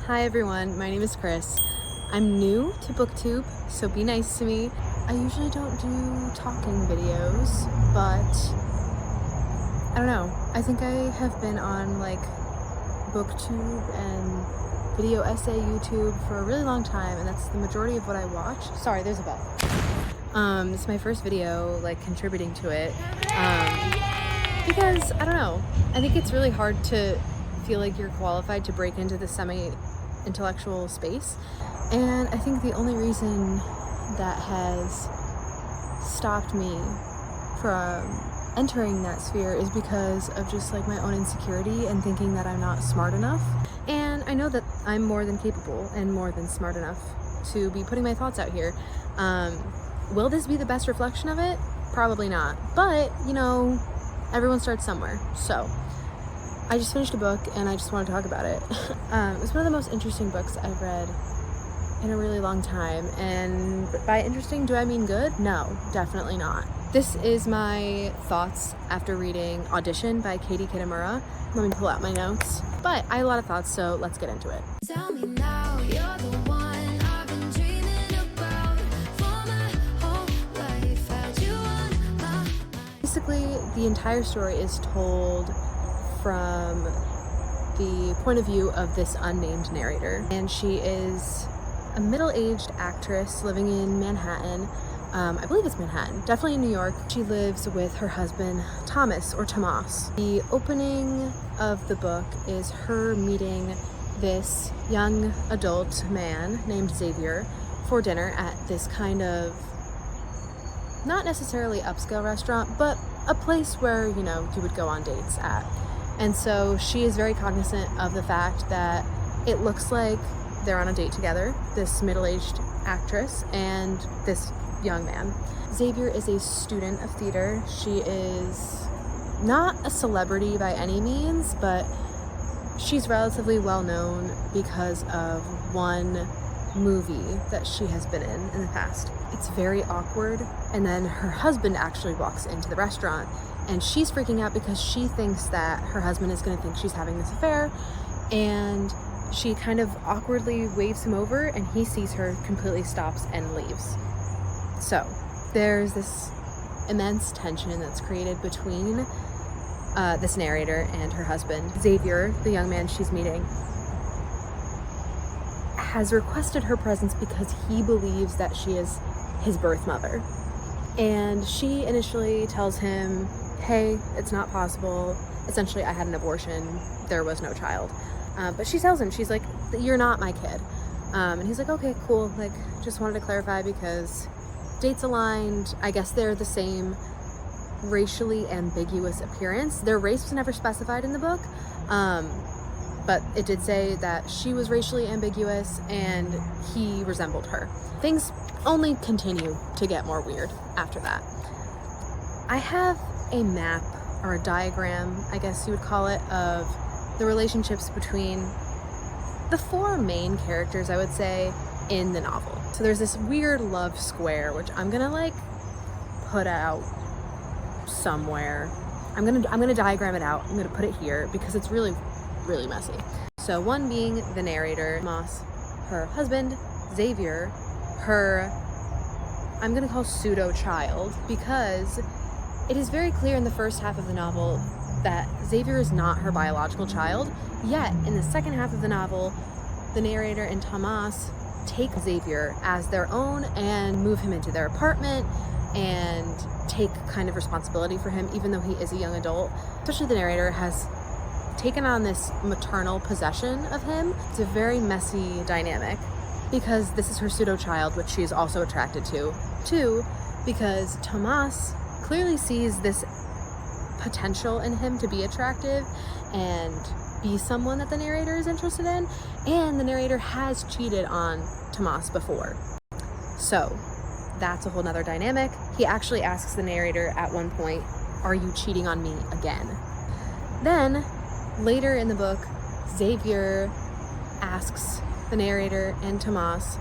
Hi everyone, my name is Chris. I'm new to booktube, so be nice to me. I usually don't do talking videos, but I don't know. I think I have been on like booktube and video essay YouTube for a really long time, and that's the majority of what I watch. Sorry, there's a bell. This is my first video like contributing to it because I don't know. I think it's really hard to feel like you're qualified to break into the semi-intellectual space, and I think the only reason that has stopped me from entering that sphere is because of just like my own insecurity and thinking that I'm not smart enough. And I know that I'm more than capable and more than smart enough to be putting my thoughts out here. Will this be the best reflection of it? Probably not, but you know, everyone starts somewhere. So I just finished a book and I just want to talk about it. It was one of the most interesting books I've read in a really long time, and by interesting, do I mean good? No, definitely not. This is my thoughts after reading Audition by Kitamura. Let me pull out my notes. But I had a lot of thoughts, so let's get into it. Tell me now, you're the one I've been dreaming about for my whole life. Had you on my mind. Basically, the entire story is told from the point of view of this unnamed narrator, and she is a middle-aged actress living in Manhattan. I believe it's Manhattan, definitely in New York. She lives with her husband, Thomas, or Tomas. The opening of the book is her meeting this young adult man named Xavier for dinner at this kind of, not necessarily upscale restaurant, but a place where, you know, you would go on dates at. And so she is very cognizant of the fact that it looks like they're on a date together, this middle-aged actress and this young man. Xavier is a student of theater. She is not a celebrity by any means, but she's relatively well known because of one movie that she has been in the past. It's very awkward, and then her husband actually walks into the restaurant and she's freaking out because she thinks that her husband is going to think she's having this affair, and she kind of awkwardly waves him over and he sees her, completely stops and leaves. So there's this immense tension that's created between this narrator and her husband. Xavier, the young man she's meeting, has requested her presence because he believes that she is his birth mother. And she initially tells him, hey, it's not possible. Essentially, I had an abortion. There was no child. But she tells him, she's like, you're not my kid. And he's like, okay, cool. Like, just wanted to clarify because dates aligned. I guess they're the same racially ambiguous appearance. Their race was never specified in the book, but it did say that she was racially ambiguous and he resembled her. Things only continue to get more weird after that. I have a map, or a diagram, I guess you would call it, of the relationships between the four main characters, I would say, in the novel. So there's this weird love square, which I'm gonna like put out somewhere. I'm gonna diagram it out. I'm gonna put it here because it's really, really messy. So one being the narrator, Moss, her husband, Xavier, her, I'm gonna call pseudo child, because it is very clear in the first half of the novel that Xavier is not her biological child, yet in the second half of the novel, the narrator and Tomas take Xavier as their own and move him into their apartment and take kind of responsibility for him, even though he is a young adult. Especially the narrator has taken on this maternal possession of him. It's a very messy dynamic because this is her pseudo child, which she is also attracted to. Two, because Tomas clearly sees this potential in him to be attractive and be someone that the narrator is interested in, and the narrator has cheated on Tomas before. So that's a whole nother dynamic. He actually asks the narrator at one point, are you cheating on me again? Then later in the book, Xavier asks the narrator and Tomas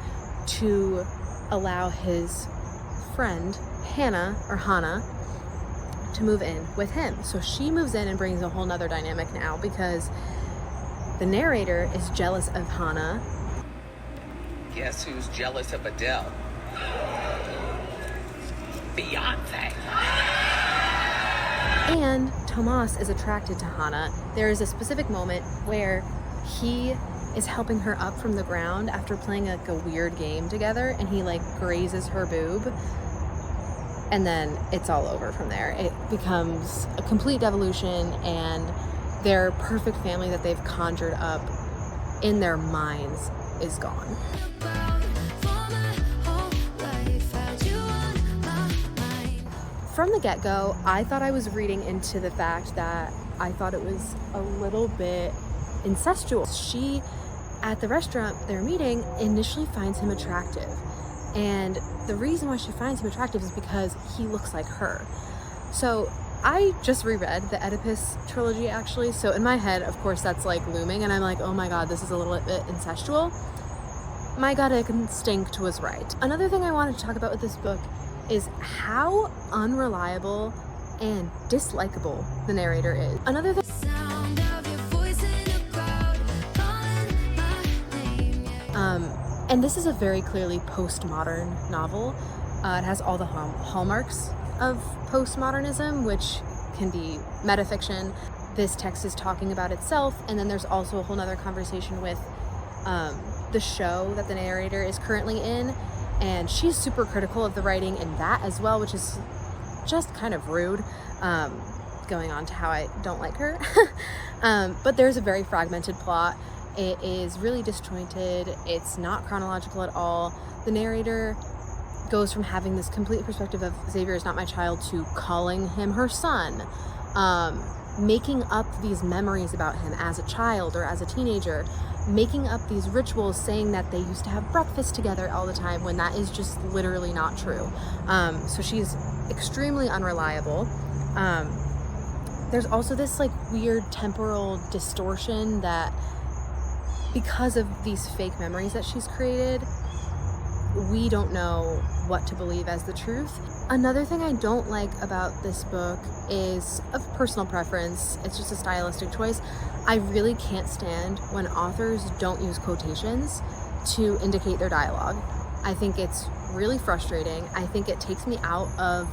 to allow his friend Hannah to move in with him. So she moves in and brings a whole nother dynamic now, because the narrator is jealous of Hana. Guess who's jealous of Adele? Beyonce. And Tomas is attracted to Hana. There is a specific moment where he is helping her up from the ground after playing like a weird game together, and he like grazes her boob, and then it's all over from there. It becomes a complete devolution, and their perfect family that they've conjured up in their minds is gone. From the get-go, I thought I was reading into the fact that I thought it was a little bit incestual. She, at the restaurant they're meeting, initially finds him attractive. And the reason why she finds him attractive is because he looks like her. So I just reread the Oedipus trilogy actually. So in my head, of course, that's like looming, and I'm like, oh my God, this is a little bit incestual. My gut instinct was right. Another thing I wanted to talk about with this book is how unreliable and dislikable the narrator is. Another thing, and this is a very clearly postmodern novel. It has all the hallmarks of postmodernism, which can be metafiction. This text is talking about itself, and then there's also a whole nother conversation with the show that the narrator is currently in, and she's super critical of the writing in that as well, which is just kind of rude, going on to how I don't like her. But there's a very fragmented plot. It is really disjointed. It's not chronological at all. The narrator goes from having this complete perspective of Xavier is not my child to calling him her son, making up these memories about him as a child or as a teenager, making up these rituals saying that they used to have breakfast together all the time when that is just literally not true. So she's extremely unreliable. There's also this like weird temporal distortion that, because of these fake memories that she's created, we don't know what to believe as the truth. Another thing I don't like about this book is of personal preference. It's just a stylistic choice. I really can't stand when authors don't use quotations to indicate their dialogue. I think it's really frustrating. I think it takes me out of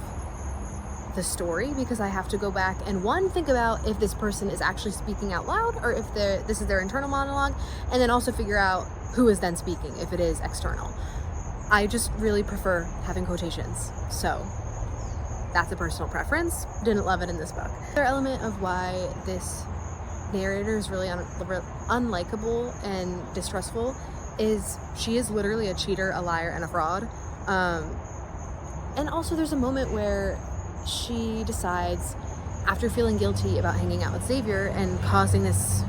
the story because I have to go back and think about if this person is actually speaking out loud or if this is their internal monologue, and then also figure out who is then speaking if it is external. I just really prefer having quotations. So that's a personal preference. Didn't love it in this book. Another element of why this narrator is really unlikable and distrustful is she is literally a cheater, a liar, and a fraud. And also there's a moment where she decides, after feeling guilty about hanging out with Xavier and causing this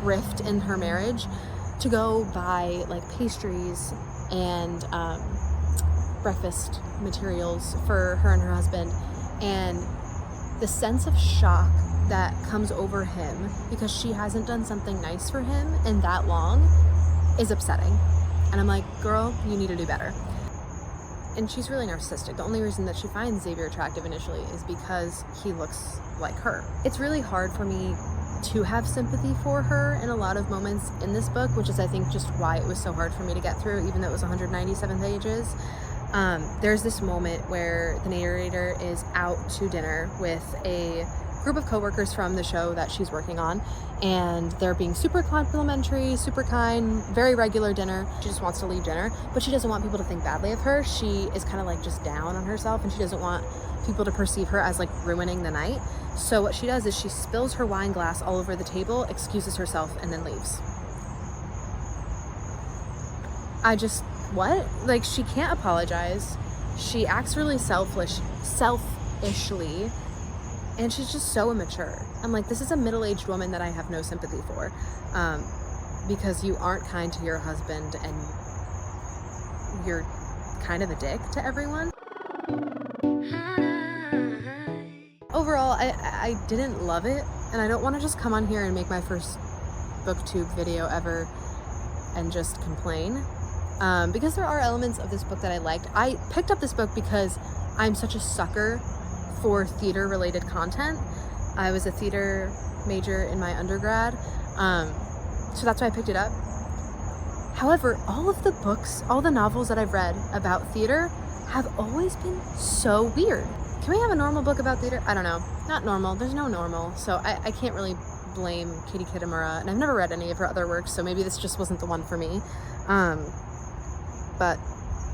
rift in her marriage, to go buy like pastries and breakfast materials for her and her husband. And the sense of shock that comes over him because she hasn't done something nice for him in that long is upsetting. And I'm like, girl, you need to do better. And she's really narcissistic. The only reason that she finds Xavier attractive initially is because he looks like her. It's really hard for me to have sympathy for her in a lot of moments in this book, which is I think just why it was so hard for me to get through, even though it was 197 pages. There's this moment where the narrator is out to dinner with a group of coworkers from the show that she's working on, and they're being super complimentary, super kind, very regular dinner. She just wants to leave dinner, but she doesn't want people to think badly of her. She is kind of like just down on herself, and she doesn't want people to perceive her as like ruining the night. So what she does is she spills her wine glass all over the table, excuses herself, and then leaves. What? Like, she can't apologize. She acts really selfishly, and she's just so immature. I'm like, this is a middle-aged woman that I have no sympathy for, because you aren't kind to your husband and you're kind of a dick to everyone. Overall, I didn't love it, and I don't want to just come on here and make my first booktube video ever and just complain, because there are elements of this book that I liked. I picked up this book because I'm such a sucker for theater related content. I was a theater major in my undergrad, So that's why I picked it up. However, all of the books, all the novels that I've read about theater have always been so weird. Can we have a normal book about theater? I don't know. Not normal. There's no normal. So I can't really blame Katie Kitamura. And I've never read any of her other works, so maybe this just wasn't the one for me. But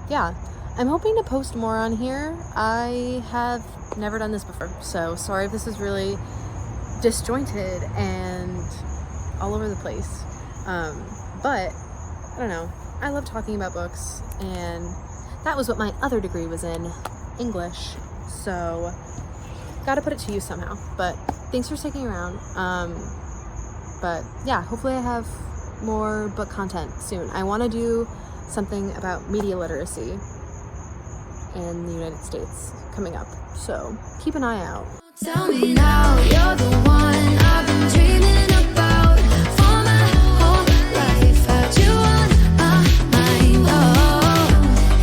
yeah, I'm hoping to post more on here. I have never done this before, so sorry if this is really disjointed and all over the place. But I don't know. I love talking about books, and that was what my other degree was in, English. So gotta put it to use somehow. But thanks for sticking around. But yeah, hopefully I have more book content soon. I want to do something about media literacy in the United States coming up. So keep an eye out. Tell me now, you're the one I've been dreaming